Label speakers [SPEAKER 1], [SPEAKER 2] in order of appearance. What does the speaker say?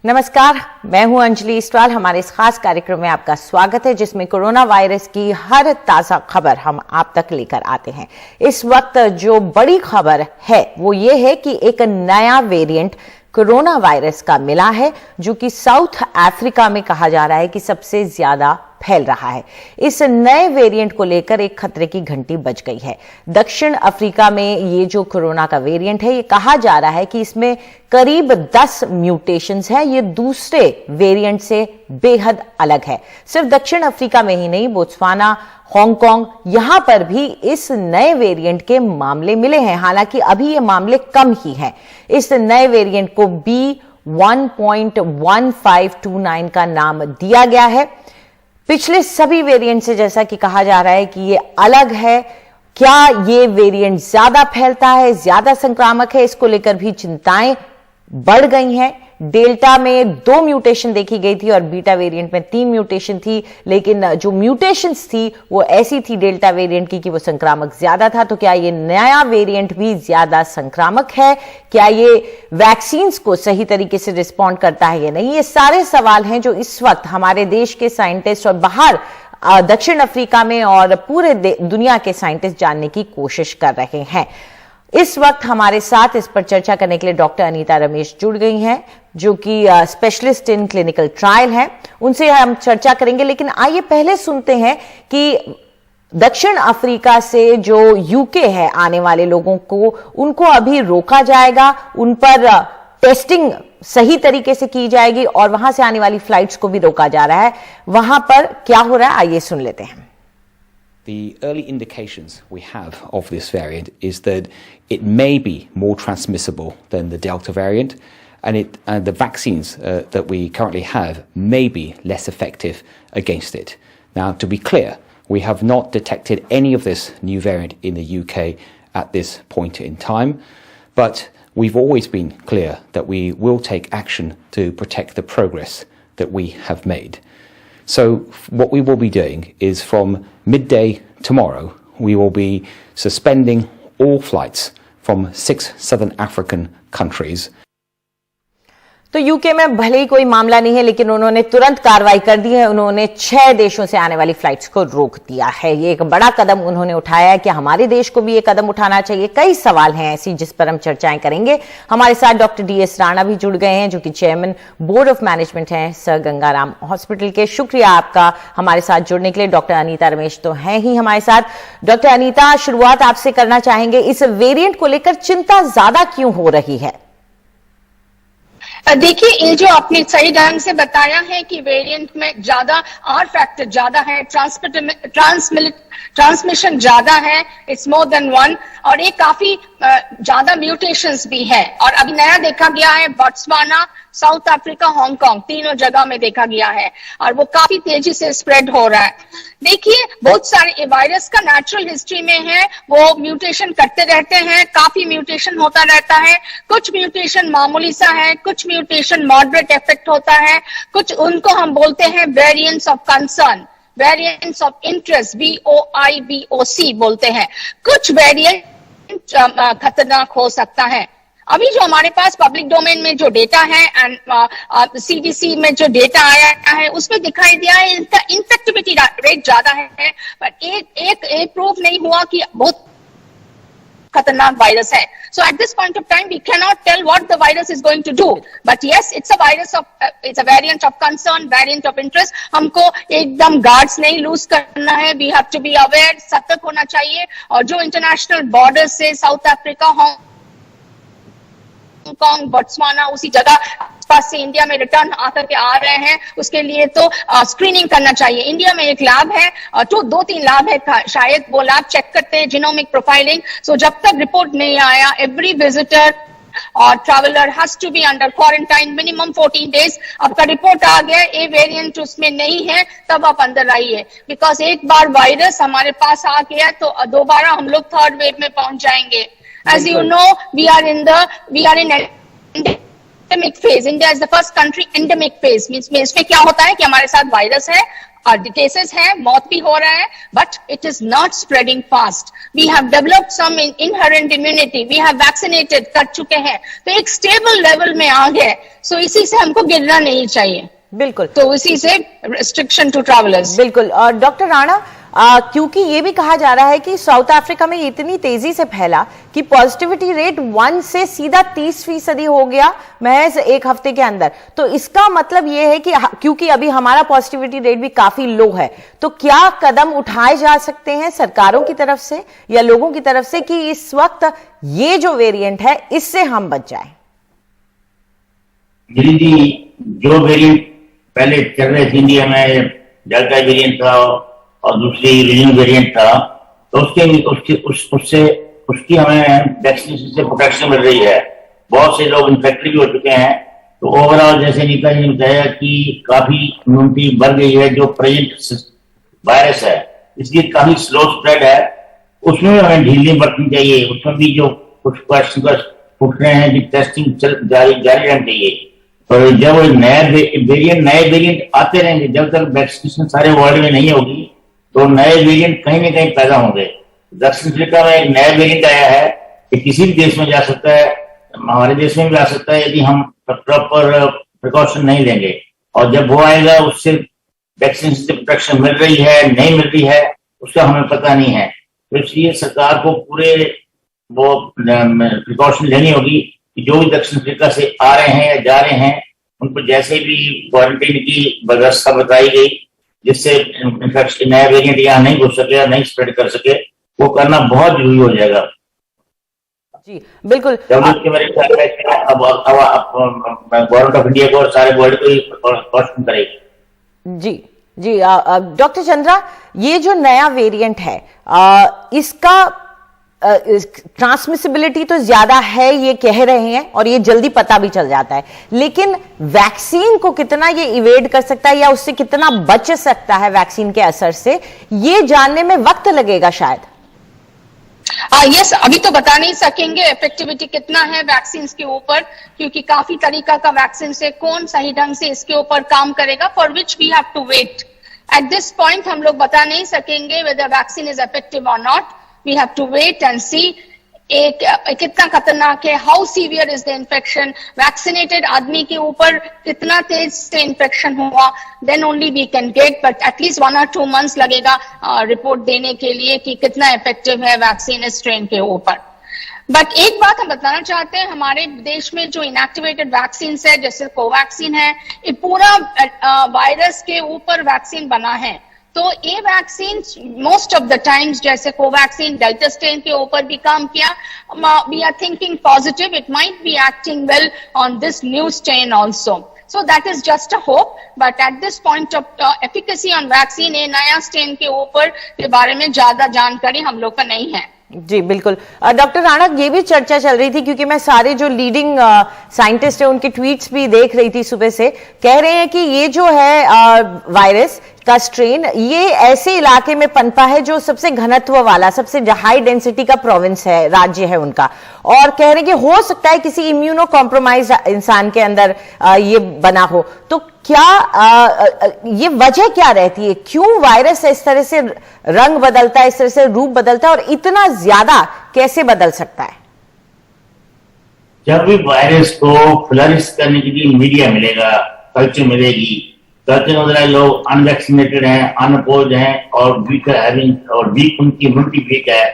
[SPEAKER 1] नमस्कार, मैं हूं अंजलि इस्टवाल। हमारे इस खास कार्यक्रम में आपका स्वागत है जिसमें कोरोना वायरस की हर ताजा खबर हम आप तक लेकर आते हैं। इस वक्त जो बड़ी खबर है वो ये है कि एक नया वेरिएंट कोरोना वायरस का मिला है जो कि साउथ अफ्रीका में कहा जा रहा है कि सबसे ज्यादा फैल रहा है। इस नए वेरिएंट को लेकर एक खतरे की घंटी बज गई है। दक्षिण अफ्रीका में ये जो कोरोना का वेरिएंट है, ये कहा जा रहा है कि इसमें करीब 10 म्यूटेशंस हैं। ये दूसरे वेरिएंट से बेहद अलग है। सिर्फ दक्षिण अफ्रीका में ही नहीं, बोत्सवाना, हांगकांग, यहां पर भी इस नए वेरिएंट के मामले मिले हैं। हालांकि अभी ये मामले कम ही हैं। इस नए वेरिएंट को B1.1529 का नाम दिया गया है। पिछले सभी वेरिएंट से जैसा कि कहा जा रहा है कि ये अलग है। क्या ये वेरिएंट ज्यादा फैलता है, ज्यादा संक्रामक है, इसको लेकर भी चिंताएं बढ़ गई हैं। डेल्टा में 2 म्यूटेशन देखी गई थी और बीटा वेरिएंट में 3 म्यूटेशन थी, लेकिन जो म्यूटेशंस थी वो ऐसी थी डेल्टा वेरिएंट की कि वो संक्रामक ज्यादा था। तो क्या ये नया वेरिएंट भी ज्यादा संक्रामक है? क्या ये वैक्सीन्स को सही तरीके से रिस्पॉन्ड करता है या नहीं? ये सारे सवाल हैं जो इस वक्त हमारे देश के साइंटिस्ट और बाहर दक्षिण अफ्रीका में और पूरे दुनिया के साइंटिस्ट जानने की कोशिश कर रहे हैं। इस वक्त हमारे साथ इस पर चर्चा करने के लिए डॉक्टर अनीता रमेश जुड़ गई हैं, जो कि स्पेशलिस्ट इन क्लिनिकल ट्रायल हैं। उनसे हम चर्चा करेंगे, लेकिन आइए पहले सुनते हैं कि दक्षिण अफ्रीका से जो यूके है आने वाले लोगों को, उनको अभी रोका जाएगा, उन पर टेस्टिंग सही तरीके से की जाएगी और वहां से आने वाली फ्लाइट्स को भी रोका जा रहा है। वहां पर क्या हो रहा है, आइए सुन लेते हैं।
[SPEAKER 2] The early indications we have of this variant is that it may be more transmissible than the Delta variant, and the vaccines that we currently have may be less effective against it. Now, to be clear, we have not detected any of this new variant in the UK at this point in time, but we've always been clear that we will take action to protect the progress that we have made. So what we will be doing is from midday tomorrow, we will be suspending all flights from 6 Southern African countries.
[SPEAKER 1] तो UK में भले ही कोई मामला नहीं है, लेकिन उन्होंने तुरंत कार्रवाई कर दी है। उन्होंने 6 देशों से आने वाली फ्लाइट्स को रोक दिया है। ये एक बड़ा कदम उन्होंने उठाया है कि हमारे देश को भी ये कदम उठाना चाहिए। कई सवाल हैं ऐसी जिस पर हम चर्चाएं करेंगे। हमारे साथ डॉक्टर DS राणा भी जुड़ गए हैं, जो कि चेयरमैन बोर्ड ऑफ मैनेजमेंट हैं सर गंगाराम हॉस्पिटल के। शुक्रिया आपका हमारे साथ जुड़ने के लिए। डॉक्टर अनीता रमेश तो हैं ही हमारे साथ। डॉक्टर अनीता, शुरुआत आपसे करना चाहेंगे, इस वेरिएंट को लेकर चिंता ज्यादा क्यों हो रही है?
[SPEAKER 3] देखिए, ये जो आपने सही ढंग से बताया है कि वेरिएंट में ज्यादा आर फैक्टर ज्यादा है, ट्रांसमिशन ज्यादा है, इट्स मोर देन 1, और ये काफी ज्यादा म्यूटेशंस भी है। और अभी नया देखा गया है बोत्सवाना, साउथ अफ्रीका, हांगकांग, तीनों जगह में देखा गया है और वो काफी तेजी से स्प्रेड हो रहा है। देखिए, बहुत सारे वायरस का नेचुरल हिस्ट्री में है, वो म्यूटेशन करते रहते हैं, काफी म्यूटेशन होता रहता है। कुछ म्यूटेशन मामूली सा है, कुछ म्यूटेशन मॉडरेट इफेक्ट होता है, कुछ उनको हम बोलते हैं variants of concern, variants of interest, VOIVOC बोलते हैं। कुछ वेरिएंट खतरनाक हो सकता है। अभी जो हमारे पास पब्लिक डोमेन में जो डेटा है एंड CDC में जो डेटा आया है, उसमें दिखाई दिया है इनका इन्फेक्टिविटी रेट ज्यादा है, बट एक प्रूफ नहीं हुआ कि बहुत खतरनाक वायरस है। So at this point of time, we cannot tell what the virus is going to do. But yes, it's a variant of concern, variant of interest. हमको एकदम गार्ड्स नहीं लूज करना है। We have to be aware, सतर्क होना चाहिए। और जो इंटरनेशनल बॉर्डर से साउथ अफ्रीका, हांगकांग, बोत्सवाना, उसी जगह पास से इंडिया में रिटर्न आकर के आ रहे हैं, उसके लिए तो स्क्रीनिंग करना चाहिए। इंडिया में एक लैब है, 2-3 लैब है शायद, वो लैब चेक करते हैं जीनोमिक प्रोफाइलिंग। सो जब तक रिपोर्ट नहीं आया, एवरी विजिटर और traveller has to be under quarantine minimum 14 days. आपका रिपोर्ट आ गया, ए वेरिएंट उसमें नहीं है, तब आप अंदर आइए, बिकॉज एक बार वायरस हमारे पास आ गया तो दोबारा हम लोग 3rd वेव में पहुंच जाएंगे। As you know, we are in endemic phase. India is the first country endemic phase. Means इसमें क्या होता है कि हमारे साथ वायरस है, केसेस है, मौत भी हो रहा है, but it is not spreading fast. We have developed some inherent immunity, we have vaccinated कर चुके हैं, तो एक स्टेबल लेवल में आ गए. सो इसी से हमको गिरना नहीं चाहिए.
[SPEAKER 1] बिल्कुल.
[SPEAKER 3] तो इसी से रिस्ट्रिक्शन टू ट्रैवलर्स.
[SPEAKER 1] बिल्कुल. और डॉक्टर राणा, क्योंकि ये भी कहा जा रहा है कि साउथ अफ्रीका में इतनी तेजी से फैला कि पॉजिटिविटी रेट 1 से सीधा 30% हो गया महज एक हफ्ते के अंदर. तो इसका मतलब ये है कि क्योंकि अभी हमारा पॉजिटिविटी रेट भी काफी लो है, तो क्या कदम उठाए जा सकते हैं सरकारों की तरफ से या लोगों की तरफ से कि इस वक्त ये जो वेरिएंट है इससे हम बच जाए?
[SPEAKER 4] जी, जो वेरिएंट पहले चल रहे थे इंडिया में, डेल्टा वेरिएंट था और दूसरी रीजनल वेरिएंट था, तो उसकी हमें वैक्सीनेशन से प्रोटेक्शन मिल रही है. बहुत से लोग इन्फेक्टेड भी हो चुके हैं. तो ओवरऑल जैसे नीता जी ने बताया कि काफी इम्यूनिटी बढ़ गई है. जो प्रेजेंट वायरस है इसकी काफी स्लो स्प्रेड है, उसमें हमें ढीली बरतनी चाहिए. उसमें भी जो कुछ क्वेश्चन उठ रहे हैं कि टेस्टिंग जारी रहनी चाहिए. और जब नए वेरिएंट आते रहेंगे, जब तक वैक्सीनेशन सारे वर्ल्ड में नहीं होगी तो नए वेरिएंट कहीं ना कहीं पैदा होंगे. दक्षिण अफ्रीका में एक नया वेरिएंट आया है कि किसी भी देश में जा सकता है, हमारे देश में भी आ सकता है यदि हम प्रॉपर प्रिकॉशन नहीं लेंगे. और जब वो आएगा उससे वैक्सीनेशन से प्रोटेक्शन मिल रही है नहीं मिल रही है उसका हमें पता नहीं है. तो इसलिए सरकार को पूरे वो प्रिकॉशन लेनी होगी कि जो भी दक्षिण अफ्रीका से आ रहे हैं या जा रहे हैं उनको जैसे भी क्वारंटीन की व्यवस्था बताई गई जिससे इन्फेक्शन नया वेरिएंट यहाँ नहीं घुस सके या नहीं स्प्रेड कर सके, वो करना बहुत जरूरी हो जाएगा.
[SPEAKER 1] जी बिल्कुल.
[SPEAKER 4] मेरे ख्याल में अब गवर्नमेंट ऑफ इंडिया को और सारे वर्ल्ड को ही कॉशन करेगी.
[SPEAKER 1] जी डॉक्टर चंद्रा, ये जो नया वेरिएंट है इसका ट्रांसमिसिबिलिटी तो ज्यादा है ये कह रहे हैं और ये जल्दी पता भी चल जाता है, लेकिन वैक्सीन को कितना ये इवेड कर सकता है या उससे कितना बच सकता है वैक्सीन के असर से, ये जानने में वक्त लगेगा शायद.
[SPEAKER 3] यस, अभी तो बता नहीं सकेंगे इफेक्टिविटी कितना है वैक्सीन के ऊपर, क्योंकि काफी तरीका का वैक्सीन से कौन सही ढंग से इसके ऊपर काम करेगा, for which we have to wait. At this point हम लोग बता नहीं सकेंगे वेदर वैक्सीन इज इफेक्टिव और not. We have to wait and see कितना खतरनाक है, how severe is the infection, vaccinated आदमी के ऊपर कितना तेज से इन्फेक्शन हुआ, then only we can get, but at least 1 or 2 months लगेगा रिपोर्ट देने के लिए कि कितना इफेक्टिव है वैक्सीन इस स्ट्रेन के ऊपर. बट एक बात हम बताना चाहते हैं, हमारे देश में जो इनएक्टिवेटेड वैक्सीन है जैसे कोवैक्सीन है, ये पूरा वायरस के ऊपर वैक्सीन बना है. तो ये vaccine most of the times जैसे कोवैक्सीन डेल्टा स्ट्रेन के ऊपर भी काम किया. We are thinking positive it might be acting well on this new strain also. So that is just a hope, but at this point of efficacy on vaccine ये नया strain के ऊपर के बारे में ज्यादा जानकारी हम लोग का नहीं है.
[SPEAKER 1] जी बिल्कुल. डॉक्टर राणा, ये भी चर्चा चल रही थी क्योंकि मैं सारे जो लीडिंग साइंटिस्ट है उनके ट्वीट्स भी देख रही थी सुबह से, कह रहे हैं कि ये जो है वायरस का स्ट्रेन ये ऐसे इलाके में पनपा है जो सबसे घनत्व वाला, सबसे हाई डेंसिटी का प्रोविंस है, राज्य है उनका, और कह रहे हैं कि हो सकता है किसी इम्यूनो कॉम्प्रोमाइज इंसान के अंदर ये बना हो. तो क्या ये वजह क्या रहती है, क्यों वायरस इस तरह से रंग बदलता है, इस तरह से रूप बदलता है और इतना ज्यादा कैसे बदल सकता है?
[SPEAKER 4] जब भी वायरस को फ्लरिश करने के लिए मीडिया मिलेगा, कल्चर मिलेगी, कल्चर वगैरह लोग अनवैक्सीनेटेड हैं, अनअपोज हैं और वीक हैविंग और वीक उनकी इम्यूनिटी वीक है,